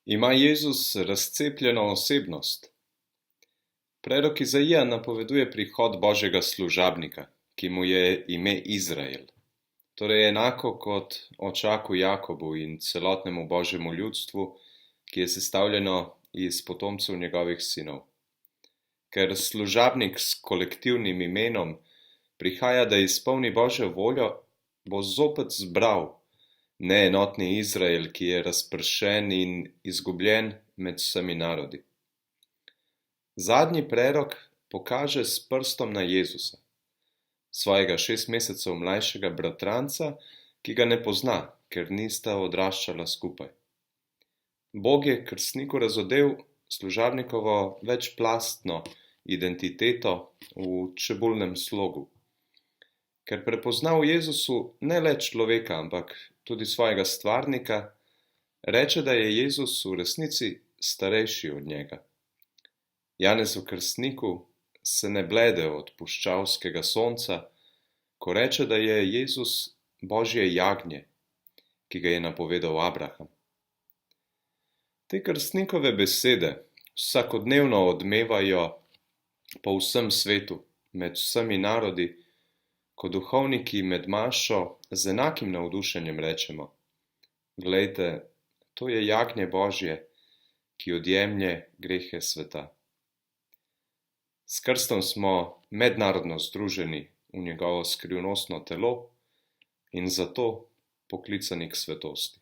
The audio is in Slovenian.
Ima Jezus razcepljeno osebnost? Prerok Izaija napoveduje prihod Božjega služabnika, ki mu je ime Izrael. Torej enako kot očaku Jakobu in celotnemu Božjemu ljudstvu, ki je sestavljeno iz potomcev njegovih sinov. Ker služabnik s kolektivnim imenom prihaja, da izpolni Božjo voljo, bo zopet zbral neenotni Izrael, ki je razpršen in izgubljen med vsemi narodi. Zadnji prerok pokaže s prstom na Jezusa, svojega 6 mesecev mlajšega bratranca, ki ga ne pozna, ker nista odraščala skupaj. Bog je krstniku razodel služabnikovo večplastno identiteto v čebulnem slogu. Ker prepozna v Jezusu ne le človeka, ampak tudi svojega stvarnika, reče, da je Jezus v resnici starejši od njega. Janezu krstniku se ne blede od puščavskega sonca, ko reče, da je Jezus Božje jagnje, ki ga je napovedal Abraham. Te krstnikove besede vsakodnevno odmevajo po vsem svetu, med vsemi narodi, ko duhovniki med mašo z enakim navdušenjem rečemo: Glejte, to je jagnje Božje, ki odjemlje grehe sveta. S krstom smo mednarodno združeni v njegovo skrivnostno telo in zato poklicani k svetosti.